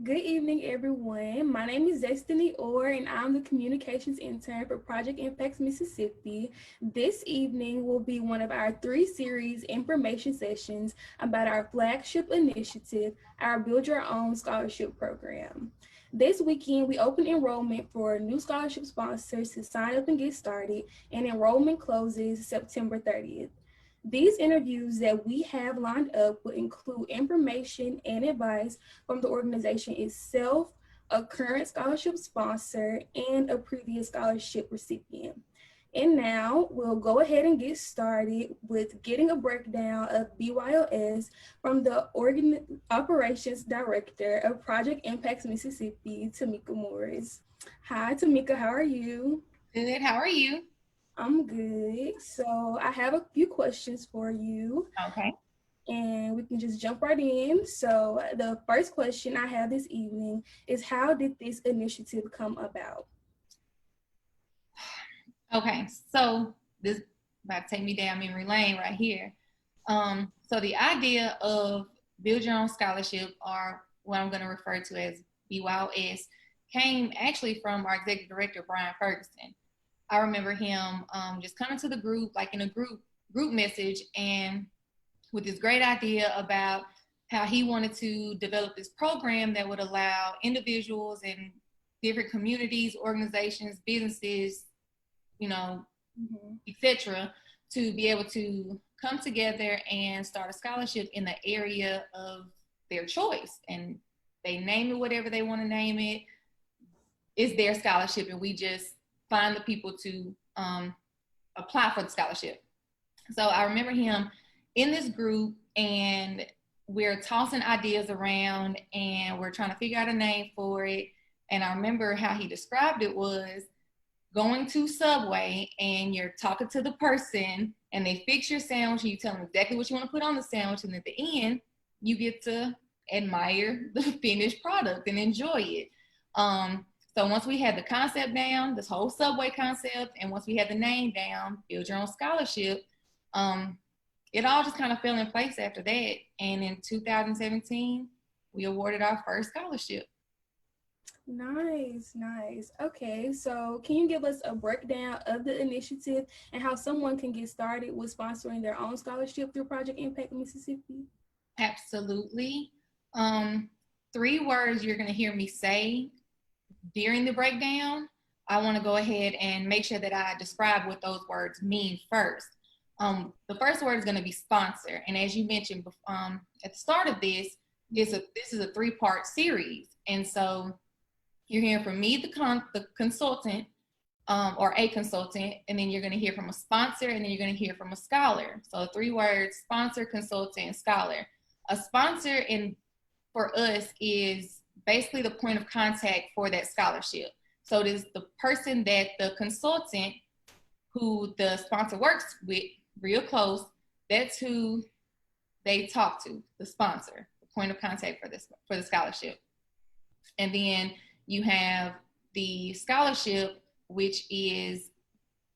Good evening, everyone. My name is Destiny Orr, and I'm the communications intern for Project Impacts Mississippi. This evening will be one of our three series information sessions about our flagship initiative, our Build Your Own Scholarship Program. This weekend, we open enrollment for new scholarship sponsors to sign up and get started, and enrollment closes September 30th. These interviews that we have lined up will include information and advice from the organization itself, a current scholarship sponsor, and a previous scholarship recipient. And now we'll go ahead and get started with getting a breakdown of BYOS from the Operations Director of Project Impacts Mississippi, Tamika Morris. Hi, Tamika, how are you? Good. How are you? I'm good. So I have a few questions for you Okay. and we can just jump right in. So the first question I have this evening is, how did this initiative come about? Okay. So this about to take me down memory lane right here. So the idea of build your own scholarship, or what I'm going to refer to as BYOS, came actually from our executive director Brian Ferguson. I remember him just coming to the group, like in a group message, and with this great idea about how he wanted to develop this program that would allow individuals and different communities, organizations, businesses, you know, Mm-hmm. etc., to be able to come together and start a scholarship in the area of their choice. And they name it whatever they want to name it. It's their scholarship, and we just find the people to apply for the scholarship. So I remember him in this group, and we're tossing ideas around and we're trying to figure out a name for it. And I remember how he described it was going to Subway and you're talking to the person and they fix your sandwich and you tell them exactly what you want to put on the sandwich. And at the end, you get to admire the finished product and enjoy it. So once we had the concept down, this whole Subway concept, and once we had the name down, Build Your Own Scholarship, um, it all just kind of fell in place after that. And in 2017, we awarded our first scholarship. Nice, nice. Okay, so can you give us a breakdown of the initiative and how someone can get started with sponsoring their own scholarship through Project Impact Mississippi? Absolutely. Um, Three words you're going to hear me say during the breakdown. I want to go ahead and make sure that I describe what those words mean first. The first word is going to be sponsor. And as you mentioned at the start of this is a three-part series. And so you're hearing from me, the consultant, or a consultant, and then you're going to hear from a sponsor, and then you're going to hear from a scholar. So three words: sponsor, consultant, and scholar. A sponsor for us is basically the point of contact for that scholarship. So it is the person that the consultant, who the sponsor works with real close, that's who they talk to, the sponsor, the point of contact for the scholarship. And then you have the scholarship, which is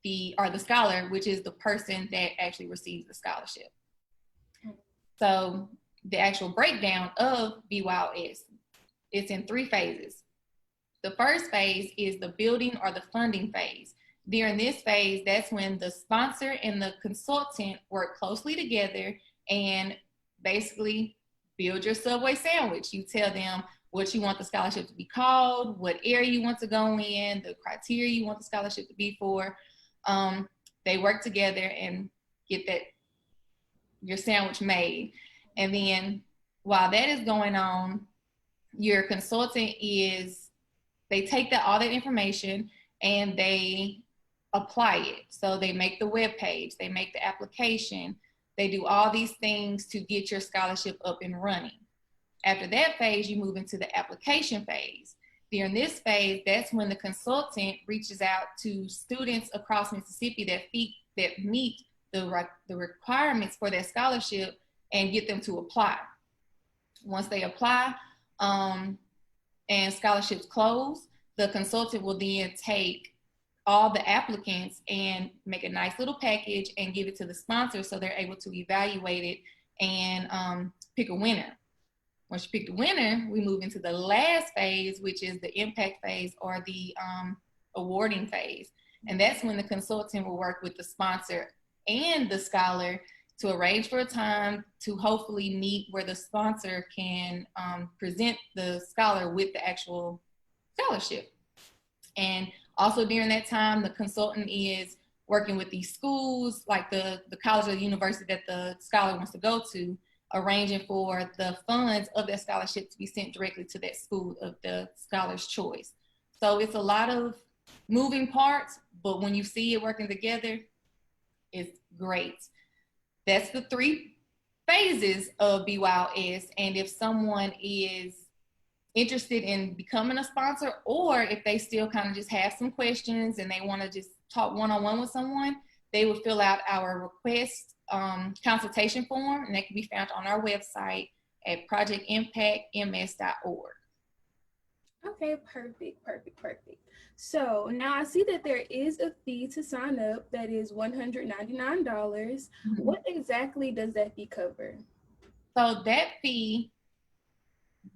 the scholar, which is the person that actually receives the scholarship. So the actual breakdown of BYOS, it's in three phases. The first phase is the building or the funding phase. During this phase, that's when the sponsor and the consultant work closely together and basically build your Subway sandwich. You tell them what you want the scholarship to be called, what area you want to go in, the criteria you want the scholarship to be for. They work together and get your sandwich made. And then while that is going on, your consultant they take all that information and they apply it. So they make the web page, they make the application, they do all these things to get your scholarship up and running. After that phase, you move into the application phase. During this phase, that's when the consultant reaches out to students across Mississippi that meet the requirements for that scholarship and get them to apply. Once they apply and scholarships close, the consultant will then take all the applicants and make a nice little package and give it to the sponsor so they're able to evaluate it and pick a winner. Once you pick the winner, we move into the last phase, which is the impact phase or the awarding phase. And that's when the consultant will work with the sponsor and the scholar to arrange for a time to hopefully meet where the sponsor can present the scholar with the actual scholarship. And also during that time, the consultant is working with these schools, like the college or the university that the scholar wants to go to, arranging for the funds of that scholarship to be sent directly to that school of the scholar's choice. So it's a lot of moving parts, but when you see it working together, it's great. That's the 3 phases of BYOS. And if someone is interested in becoming a sponsor, or if they still kind of just have some questions and they want to just talk one-on-one with someone, they would fill out our request consultation form, and that can be found on our website at projectimpactms.org. Okay, perfect. So now I see that there is a fee to sign up that is $199. Mm-hmm. What exactly does that fee cover? So that fee,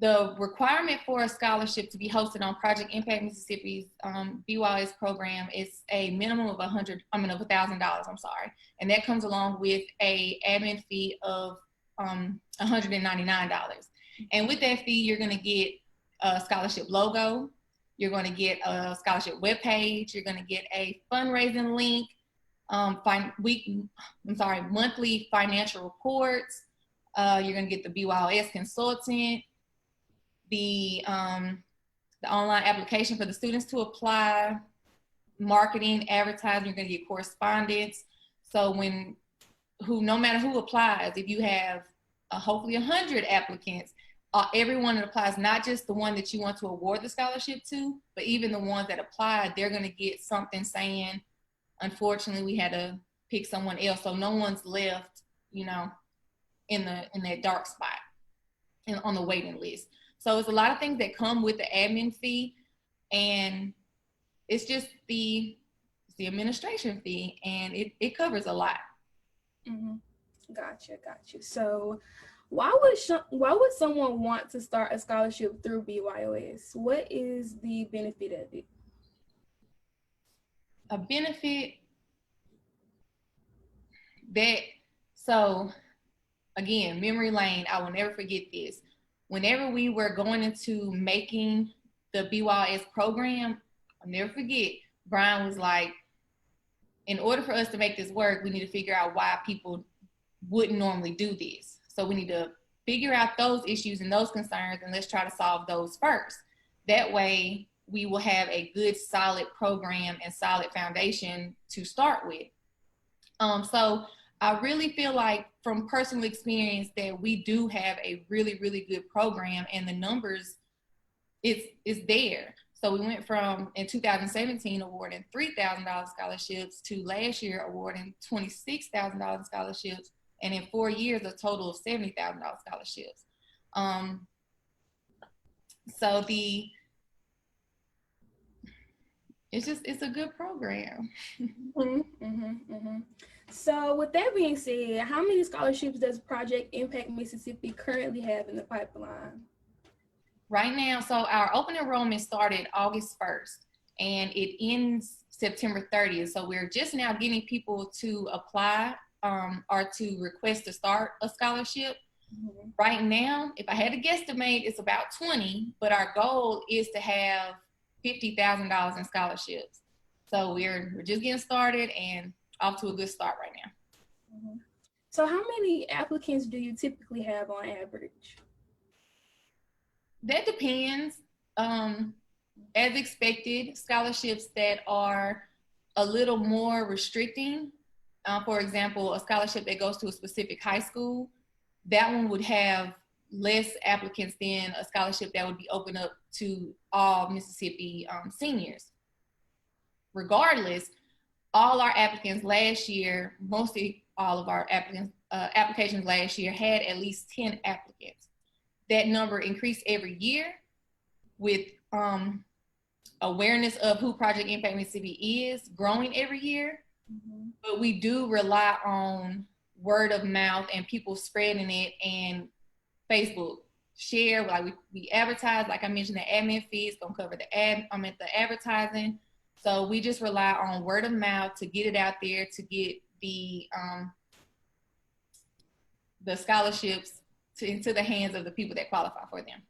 the requirement for a scholarship to be hosted on Project Impact Mississippi's BYOS program is a minimum of $1,000, I'm sorry. And that comes along with a admin fee of $199. And with that fee, you're gonna get a scholarship logo, you're gonna get a scholarship webpage, you're gonna get a fundraising link, monthly financial reports, you're gonna get the BYOS consultant, the online application for the students to apply, marketing, advertising, you're going to get correspondence. So no matter who applies, if you have hopefully 100 applicants, everyone that applies, not just the one that you want to award the scholarship to, but even the ones that applied, they're going to get something saying, unfortunately, we had to pick someone else. So no one's left, in that dark spot and on the waiting list. So it's a lot of things that come with the admin fee, and it's just the administration fee, and it covers a lot. Mm-hmm. Gotcha. So why would someone want to start a scholarship through BYOS? What is the benefit of it? A benefit so again, memory lane, I will never forget this. Whenever we were going into making the BYOS program, I'll never forget, Brian was like, in order for us to make this work, we need to figure out why people wouldn't normally do this. So we need to figure out those issues and those concerns, and let's try to solve those first. That way, we will have a good, solid program and solid foundation to start with. So I really feel like from personal experience that we do have a really, really good program, and the numbers is there. So we went from, in 2017, awarding $3,000 scholarships to last year awarding $26,000 scholarships, and in 4 years, a total of $70,000 scholarships. So it's a good program. So with that being said, how many scholarships does Project Impact Mississippi currently have in the pipeline? Right now, so our open enrollment started August 1st and it ends September 30th. So we're just now getting people to apply or to request to start a scholarship. Mm-hmm. Right now, if I had to guesstimate, it's about 20, but our goal is to have $50,000 in scholarships. So we're just getting started and off to a good start right now. Mm-hmm. So how many applicants do you typically have on average? That depends. As expected, scholarships that are a little more restricting, for example, a scholarship that goes to a specific high school, that one would have less applicants than a scholarship that would be open up to all Mississippi seniors. Regardless, all our applicants last year, mostly all of our applications last year had at least 10 applicants. That number increased every year with awareness of who Project Impact Mississippi is growing every year. Mm-hmm. But we do rely on word of mouth and people spreading it and Facebook share, like we advertise, like I mentioned, the admin fees gonna cover the advertising. So we just rely on word of mouth to get it out there, to get the scholarships into the hands of the people that qualify for them.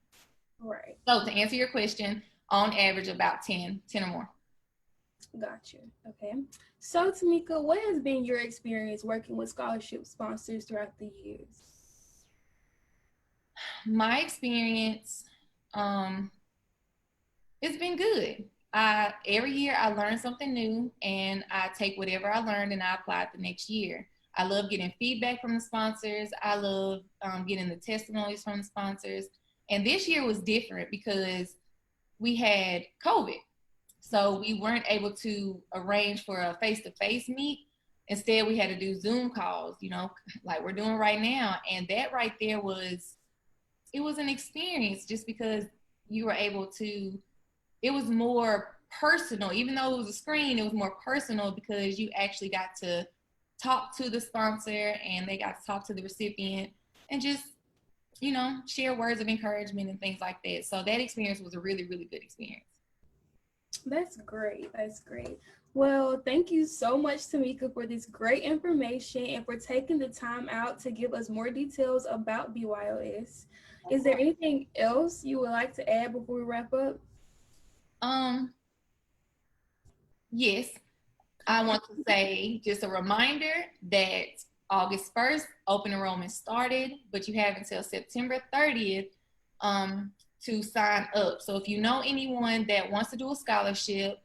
Right. So to answer your question, on average about 10 or more. Gotcha. Okay. So Tamika, what has been your experience working with scholarship sponsors throughout the years? My experience, it's been good. Every year I learn something new, and I take whatever I learned and I apply it the next year. I love getting feedback from the sponsors. I love getting the testimonies from the sponsors. And this year was different because we had COVID. So we weren't able to arrange for a face-to-face meet. Instead, we had to do Zoom calls, like we're doing right now. And that right there it was an experience, just because you were able to, it was more personal. Even though it was a screen, it was more personal because you actually got to talk to the sponsor and they got to talk to the recipient and just, share words of encouragement and things like that. So that experience was a really, really good experience. That's great. That's great. Well, thank you so much, Tamika, for this great information and for taking the time out to give us more details about BYOS. Is there anything else you would like to add before we wrap up? Yes, I want to say just a reminder that August 1st, open enrollment started, but you have until September 30th to sign up. So if you know anyone that wants to do a scholarship,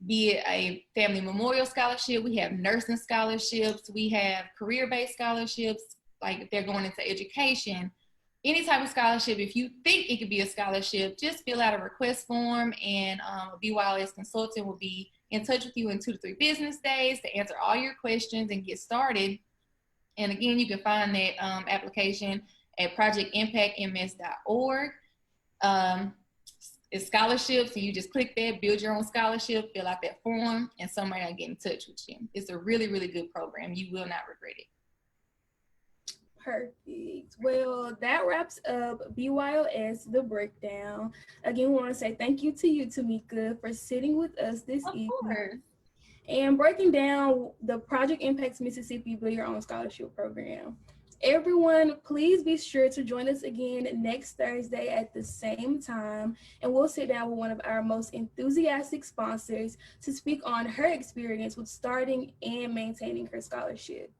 be it a family memorial scholarship, we have nursing scholarships, we have career-based scholarships, like if they're going into education, any type of scholarship. If you think it could be a scholarship, just fill out a request form, and a BYOS consultant will be in touch with you in 2 to 3 business days to answer all your questions and get started. And again, you can find that application at projectimpactms.org. It's scholarships, so you just click that, build your own scholarship, fill out that form, and somebody will get in touch with you. It's a really, really good program. You will not regret it. Perfect. Well, that wraps up BYOS, the breakdown. Again, we want to say thank you to you, Tamika, for sitting with us this evening. Of course. And breaking down the Project Impacts Mississippi Build Your Own Scholarship Program. Everyone, please be sure to join us again next Thursday at the same time, and we'll sit down with one of our most enthusiastic sponsors to speak on her experience with starting and maintaining her scholarship.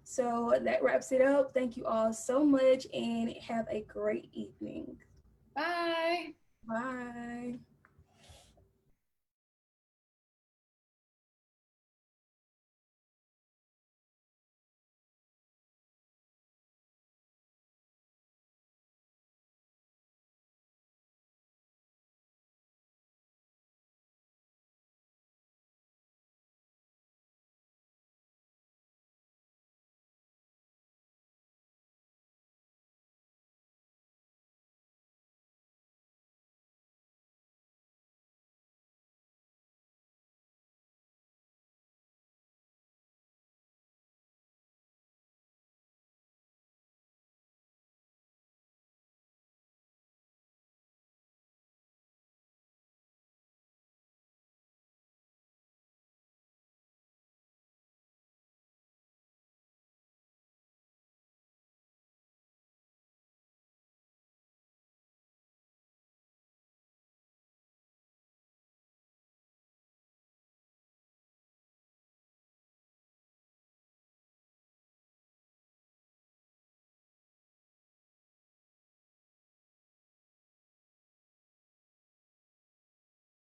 So that wraps it up. Thank you all so much and have a great evening. Bye.